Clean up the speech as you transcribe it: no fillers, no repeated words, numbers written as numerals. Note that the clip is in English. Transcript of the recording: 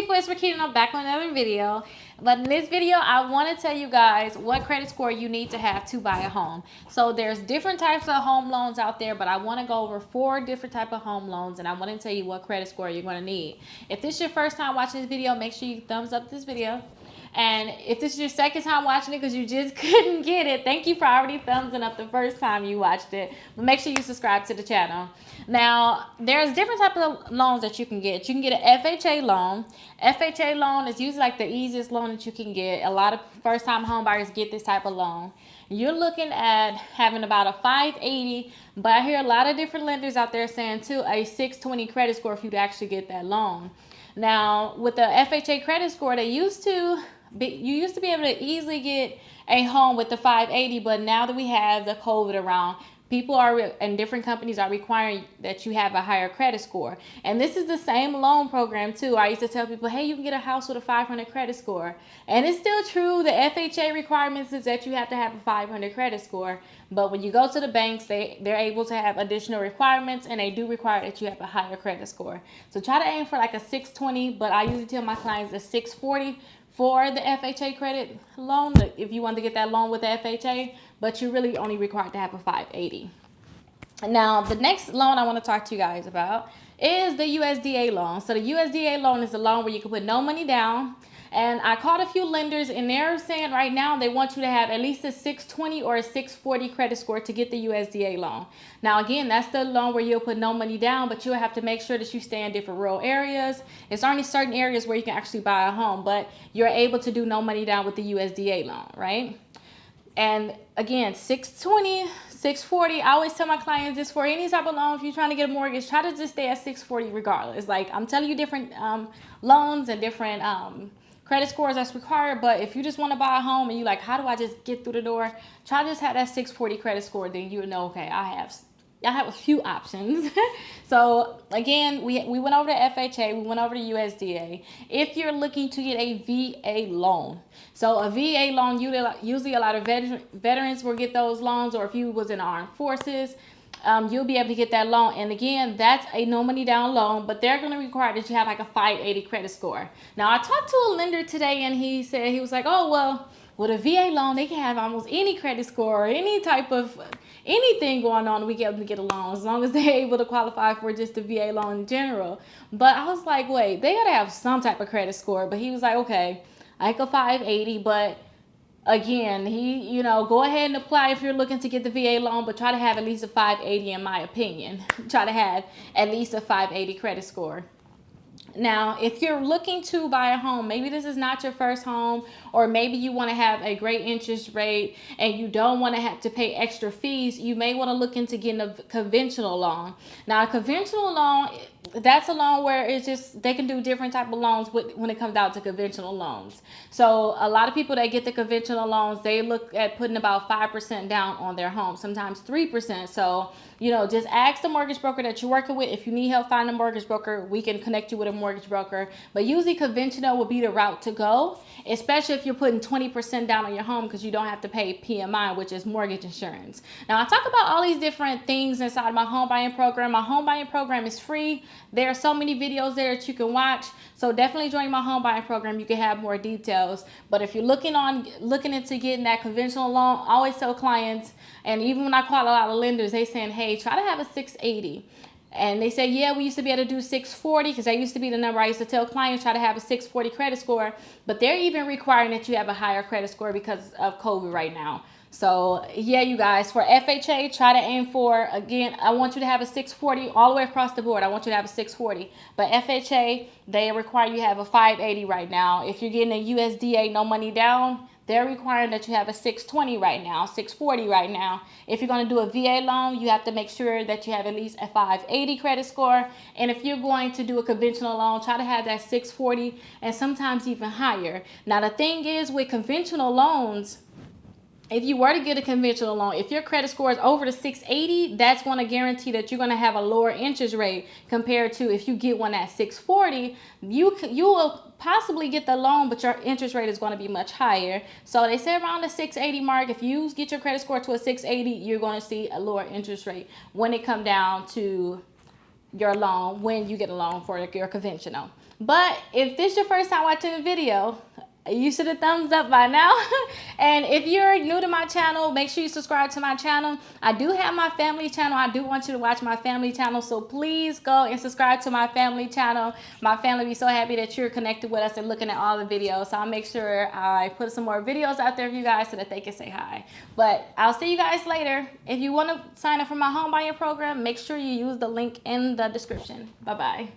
people, it's Rickita and I'm back with another video. But in this video, I want to tell you guys what credit score you need to have to buy a home. So there's different types of home loans out there, but I want to go over 4 different types of home loans, and I want to tell you what credit score you're going to need. If this is your first time watching this video, make sure you thumbs up this video. And if this is your second time watching it because you just couldn't get it, thank you for already thumbsing up the first time you watched it. But make sure you subscribe to the channel. Now, there's different types of loans that you can get. You can get an FHA loan. FHA loan is usually like the easiest loan that you can get. A lot of first-time home buyers get this type of loan. You're looking at having about a 580, but I hear a lot of different lenders out there saying too a 620 credit score if you actually get that loan. Now, with the FHA credit score, you used to be able to easily get a home with the 580, but now that we have the COVID around, people and different companies are requiring that you have a higher credit score. And this is the same loan program too. I used to tell people, hey, you can get a house with a 500 credit score. And it's still true. The FHA requirements is that you have to have a 500 credit score. But when you go to the banks, they're able to have additional requirements, and they do require that you have a higher credit score. So try to aim for like a 620, but I usually tell my clients a 640 for the FHA credit loan, if you want to get that loan with the FHA, but you're really only required to have a 580. Now, the next loan I want to talk to you guys about is the USDA loan. So the USDA loan is a loan where you can put no money down. And I called a few lenders, and they're saying right now they want you to have at least a 620 or a 640 credit score to get the USDA loan. Now, again, that's the loan where you'll put no money down, but you'll have to make sure that you stay in different rural areas. It's only certain areas where you can actually buy a home, but you're able to do no money down with the USDA loan, right? And again, 620, 640, I always tell my clients this: for any type of loan, if you're trying to get a mortgage, try to just stay at 640 regardless. Like, I'm telling you different loans and different credit scores that's required, but if you just want to buy a home and you like, how do I just get through the door? Try to just have that 640 credit score, then you know, okay, I have a few options. So again, we went over to FHA, we went over to USDA. If you're looking to get a VA loan, so a VA loan, usually a lot of veterans will get those loans, or if you was in the armed forces, you'll be able to get that loan. And again, that's a no money down loan, but they're going to require that you have like a 580 credit score. Now, I talked to a lender today, and he was like, oh, well, with a VA loan, they can have almost any credit score or any type of anything going on. We get them to get a loan as long as they're able to qualify for just the VA loan in general. But I was like, wait, they got to have some type of credit score. But he was like, okay, like a 580, but again, go ahead and apply if you're looking to get the VA loan, but try to have at least a 580 in my opinion. Try to have at least a 580 credit score. Now, if you're looking to buy a home, maybe this is not your first home, or maybe you want to have a great interest rate and you don't want to have to pay extra fees, you may want to look into getting a conventional loan. Now, a conventional loan, that's a loan where it's just, they can do different type of loans when it comes down to conventional loans. So a lot of people that get the conventional loans, they look at putting about 5% down on their home, sometimes 3%. So, just ask the mortgage broker that you're working with. If you need help finding a mortgage broker, we can connect you with a mortgage broker. But usually conventional will be the route to go, especially if you're putting 20% down on your home, because you don't have to pay PMI, which is mortgage insurance. Now, I talk about all these different things inside my home buying program. My home buying program is free. There are so many videos there that you can watch. So definitely join my home buying program. You can have more details. But if you're looking into getting that conventional loan, I always tell clients, and even when I call a lot of lenders, they saying, hey, try to have a 680. And they say, yeah, we used to be able to do 640, because that used to be the number I used to tell clients, try to have a 640 credit score. But they're even requiring that you have a higher credit score because of COVID right now. So yeah, you guys, for FHA, try to aim for, again, I want you to have a 640 all the way across the board. I want you to have a 640. But FHA, they require you have a 580 right now. If you're getting a USDA no money down, they're requiring that you have a 620 right now, 640 right now. If you're going to do a VA loan, you have to make sure that you have at least a 580 credit score. And if you're going to do a conventional loan, try to have that 640 and sometimes even higher. Now, the thing is with conventional loans, if you were to get a conventional loan, if your credit score is over the 680, that's going to guarantee that you're going to have a lower interest rate compared to if you get one at 640. You will possibly get the loan, but your interest rate is going to be much higher. So they say around the 680 mark, if you get your credit score to a 680, you're going to see a lower interest rate when it comes down to your loan, when you get a loan for your conventional. But if this is your first time watching the video, you should have thumbs up by now. And if you're new to my channel, make sure you subscribe to my channel. I do have my family channel. I do want you to watch my family channel. So please go and subscribe to my family channel. My family will be so happy that you're connected with us and looking at all the videos. So I'll make sure I put some more videos out there for you guys so that they can say hi. But I'll see you guys later. If you want to sign up for my home buying program, make sure you use the link in the description. Bye-bye.